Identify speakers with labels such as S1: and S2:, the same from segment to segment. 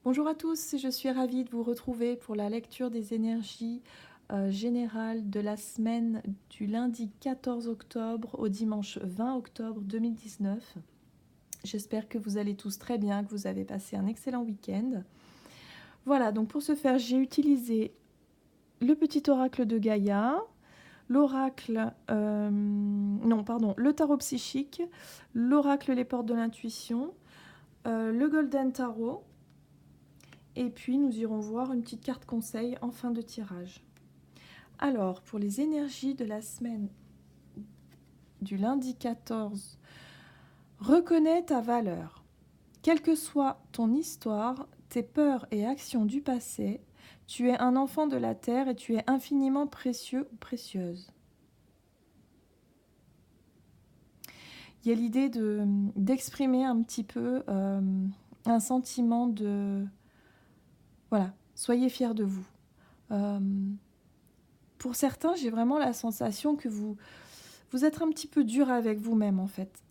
S1: Bonjour à tous, je suis ravie de vous retrouver pour la lecture des énergies générales de la semaine du lundi 14 octobre au dimanche 20 octobre 2019. J'espère que vous allez tous très bien, que vous avez passé un excellent week-end. Voilà, donc pour ce faire, j'ai utilisé le petit oracle de Gaïa, l'oracle, le tarot psychique, l'oracle Les Portes de l'Intuition, le Golden Tarot. Et puis, nous irons voir une petite carte conseil en fin de tirage. Alors, pour les énergies de la semaine du lundi 14, reconnais ta valeur. Quelle que soit ton histoire, tes peurs et actions du passé, tu es un enfant de la terre et tu es infiniment précieux ou précieuse. Il y a l'idée d'exprimer un petit peu un sentiment de... Voilà, soyez fiers de vous. Pour certains, j'ai vraiment la sensation que vous êtes un petit peu dur avec vous-même, en fait.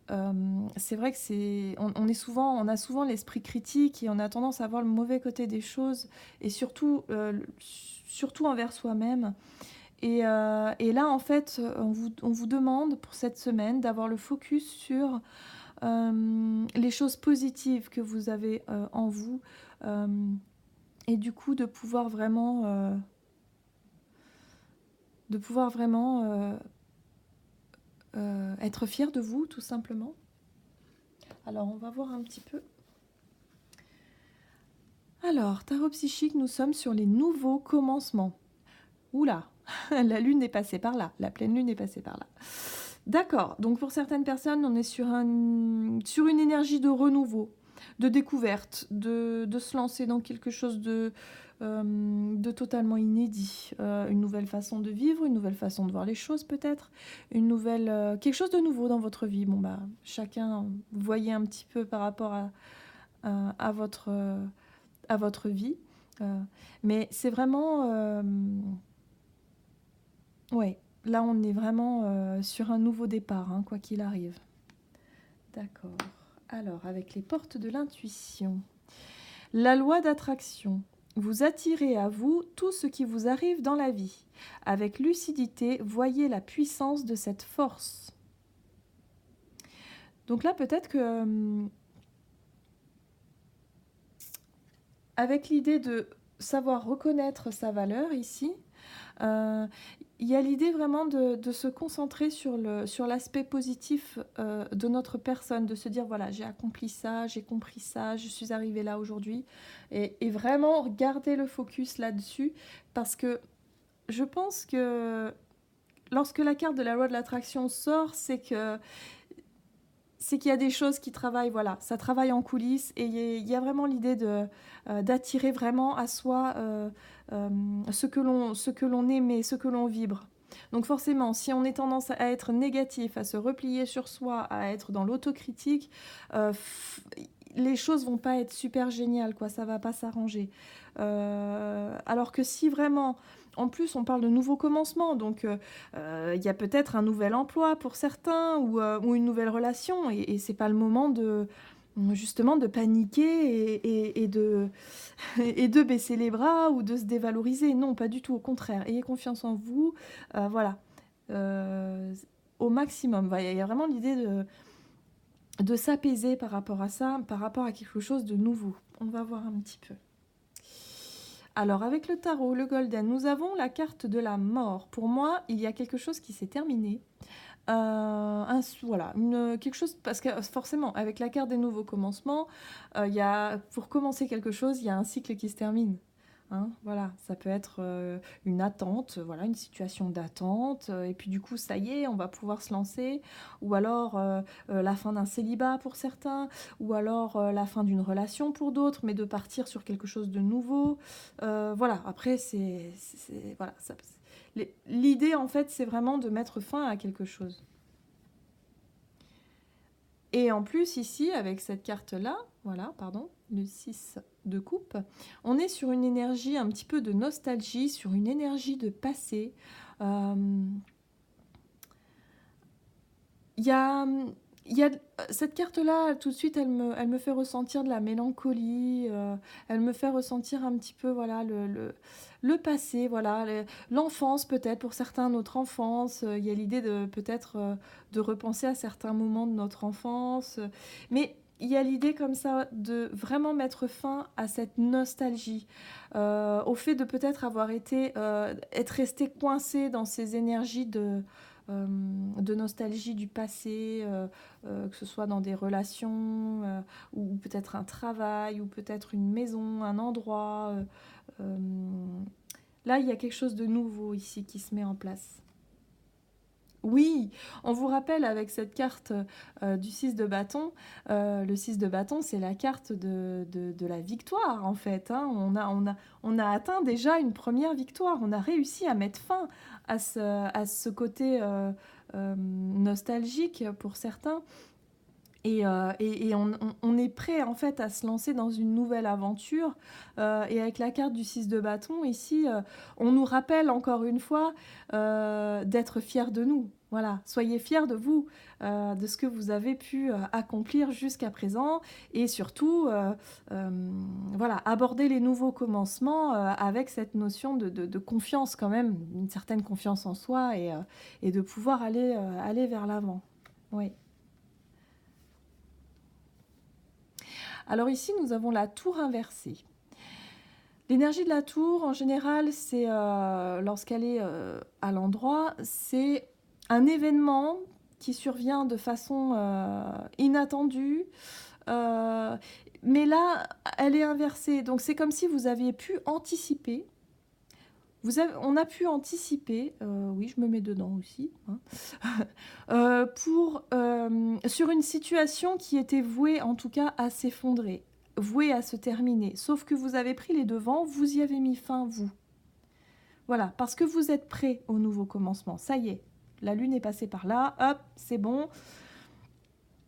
S1: C'est vrai que on a souvent l'esprit critique et on a tendance à voir le mauvais côté des choses et surtout envers soi-même. Et là, en fait, on vous demande pour cette semaine d'avoir le focus sur les choses positives que vous avez en vous euh, et du coup de pouvoir vraiment être fier de vous, tout simplement. Alors, on va voir un petit peu. Alors, tarot psychique, nous sommes sur les nouveaux commencements. Oula, la lune est passée par là, la pleine lune est passée par là. D'accord, donc pour certaines personnes, on est sur une énergie de renouveau, de découverte, de se lancer dans quelque chose de totalement inédit. Une nouvelle façon de vivre, une nouvelle façon de voir les choses peut-être, quelque chose de nouveau dans votre vie. Bon, bah, chacun, voyez un petit peu par rapport à votre vie. Mais c'est vraiment... ouais, là on est vraiment sur un nouveau départ, hein, quoi qu'il arrive. D'accord. Alors, avec les portes de l'intuition. La loi d'attraction. Vous attirez à vous tout ce qui vous arrive dans la vie. Avec lucidité, voyez la puissance de cette force. Donc là, peut-être que avec l'idée de savoir reconnaître sa valeur ici, il y a l'idée vraiment de se concentrer sur l'aspect positif de notre personne, de se dire voilà, j'ai accompli ça, j'ai compris ça, je suis arrivée là aujourd'hui, et vraiment garder le focus là-dessus, parce que je pense que lorsque la carte de la loi de l'attraction sort, c'est qu'il y a des choses qui travaillent, voilà, ça travaille en coulisses, et il y a vraiment l'idée d'attirer vraiment à soi ce que l'on aime, ce que l'on vibre. Donc forcément, si on est tendance à être négatif, à se replier sur soi, à être dans l'autocritique, les choses vont pas être super géniales, quoi, ça va pas s'arranger. Alors que si vraiment... En plus, on parle de nouveau commencement, donc il y a peut-être un nouvel emploi pour certains ou une nouvelle relation, et c'est pas le moment justement de paniquer et de baisser les bras ou de se dévaloriser. Non, pas du tout, au contraire. Ayez confiance en vous, voilà, au maximum. Il y a vraiment l'idée de s'apaiser par rapport à ça, par rapport à quelque chose de nouveau. On va voir un petit peu. Alors, avec le tarot, le golden, nous avons la carte de la mort. Pour moi, il y a quelque chose qui s'est terminé. Voilà, quelque chose, parce que forcément, avec la carte des nouveaux commencements, pour commencer quelque chose, il y a un cycle qui se termine. Hein, voilà, ça peut être une attente, voilà, une situation d'attente, et puis du coup, ça y est, on va pouvoir se lancer, ou alors la fin d'un célibat pour certains, ou alors la fin d'une relation pour d'autres, mais de partir sur quelque chose de nouveau. Voilà, après, voilà, l'idée, en fait, c'est vraiment de mettre fin à quelque chose. Et en plus, ici, avec cette carte-là, voilà, pardon, le 6 de coupe, on est sur une énergie un petit peu de nostalgie, sur une énergie de passé. Il y a Il y a cette carte-là, tout de suite, elle me fait ressentir de la mélancolie, elle me fait ressentir un petit peu, voilà, le passé, voilà, l'enfance peut-être, pour certains, notre enfance. Il y a l'idée de peut-être de repenser à certains moments de notre enfance. Mais il y a l'idée comme ça de vraiment mettre fin à cette nostalgie, au fait de peut-être avoir été, être resté coincé dans ces énergies de nostalgie du passé, que ce soit dans des relations, ou peut-être un travail, ou peut-être une maison, un endroit. Euh, Là, il y a quelque chose de nouveau ici qui se met en place. Oui, on vous rappelle avec cette carte du 6 de bâton, le 6 de bâton, c'est la carte de la victoire en fait, hein. On a atteint déjà une première victoire, on a réussi à mettre fin à ce côté nostalgique pour certains. Et on est prêt en fait à se lancer dans une nouvelle aventure. Et avec la carte du 6 de bâton, ici, on nous rappelle encore une fois d'être fiers de nous. Voilà, soyez fiers de vous, de ce que vous avez pu accomplir jusqu'à présent. Et surtout, voilà, aborder les nouveaux commencements avec cette notion de confiance quand même, une certaine confiance en soi et de pouvoir aller vers l'avant. Oui. Alors ici, nous avons la tour inversée. L'énergie de la tour, en général, c'est lorsqu'elle est à l'endroit, c'est un événement qui survient de façon inattendue. euh, mais là, elle est inversée. Donc c'est comme si vous aviez pu anticiper. On a pu anticiper, oui, je me mets dedans aussi, hein, sur une situation qui était vouée en tout cas à s'effondrer, vouée à se terminer. Sauf que vous avez pris les devants, vous y avez mis fin, vous. Voilà, parce que vous êtes prêt au nouveau commencement. Ça y est, la lune est passée par là, hop, c'est bon.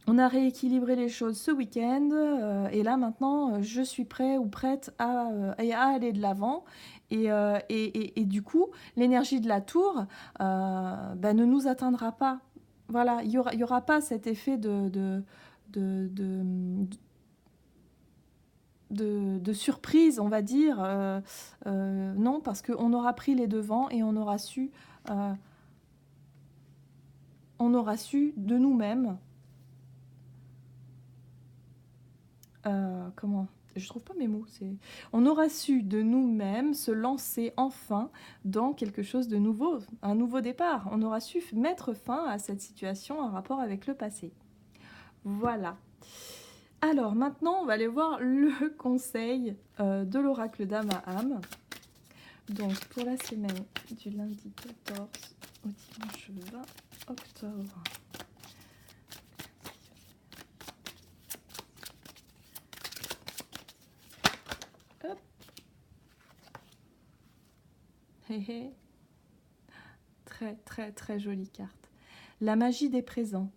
S1: On a rééquilibré les choses ce week-end, et là maintenant, je suis prêt ou prête à aller de l'avant. Et du coup, l'énergie de la tour ne nous atteindra pas. Voilà, il y aura pas cet effet de, de, de surprise, on va dire. Non, parce qu'on aura pris les devants et euh, on aura su de nous-mêmes. Comment je trouve pas mes mots. On aura su de nous-mêmes se lancer enfin dans quelque chose de nouveau, un nouveau départ. On aura su mettre fin à cette situation en rapport avec le passé. Voilà. Alors maintenant, on va aller voir le conseil de l'oracle d'Amaham. Donc pour la semaine du lundi 14 au dimanche 20 octobre. Hop. Hé hé. Très très très jolie carte. La magie des présents.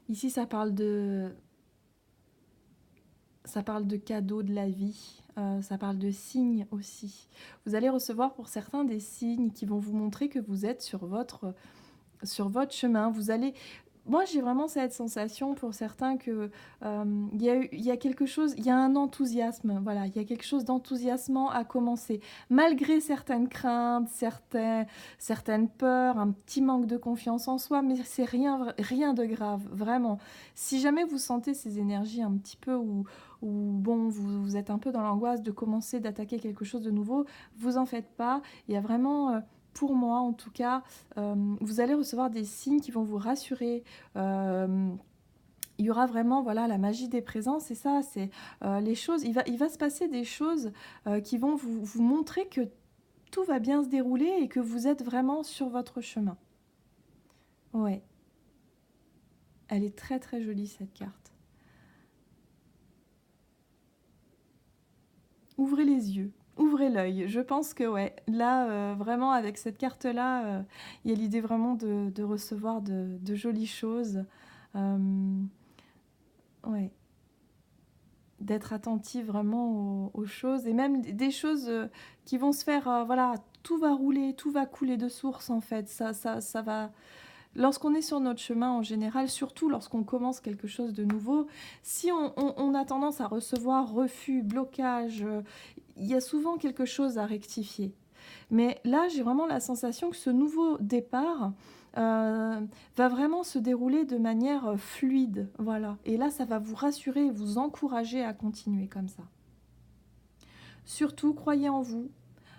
S1: Ici, ça parle de cadeaux de la vie, ça parle de signes aussi. Vous allez recevoir pour certains des signes qui vont vous montrer que vous êtes sur votre chemin. Moi, j'ai vraiment cette sensation pour certains que il y a quelque chose, il y a un enthousiasme, voilà, il y a quelque chose d'enthousiasmant à commencer, malgré certaines craintes, certaines peurs, un petit manque de confiance en soi, mais c'est rien de grave, vraiment. Si jamais vous sentez ces énergies un petit peu où bon, vous êtes un peu dans l'angoisse de commencer, d'attaquer quelque chose de nouveau, vous en faites pas. Il y a vraiment pour moi en tout cas, vous allez recevoir des signes qui vont vous rassurer. Il y aura vraiment voilà la magie des présents, c'est ça, c'est les choses. Il va se passer des choses qui vont vous montrer que tout va bien se dérouler et que vous êtes vraiment sur votre chemin. Ouais, elle est très très jolie cette carte. Ouvrez les yeux. Ouvrez l'œil. Je pense que ouais, là, vraiment, avec cette carte-là, il y a l'idée vraiment de recevoir de jolies choses. Euh, ouais, d'être attentive vraiment aux choses et même des choses qui vont se faire. Voilà, tout va rouler, tout va couler de source en fait. Ça va. Lorsqu'on est sur notre chemin en général, surtout lorsqu'on commence quelque chose de nouveau, si on a tendance à recevoir refus, blocage, il y a souvent quelque chose à rectifier. Mais là, j'ai vraiment la sensation que ce nouveau départ va vraiment se dérouler de manière fluide. Voilà. Et là, ça va vous rassurer et vous encourager à continuer comme ça. Surtout, croyez en vous.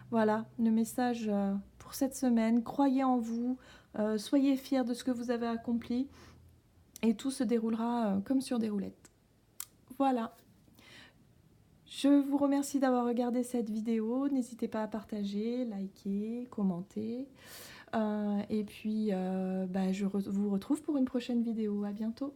S1: Voilà, le message pour cette semaine. Croyez en vous, soyez fiers de ce que vous avez accompli et tout se déroulera comme sur des roulettes. Voilà. Je vous remercie d'avoir regardé cette vidéo. N'hésitez pas à partager, liker, commenter. Et puis, je vous retrouve pour une prochaine vidéo. À bientôt.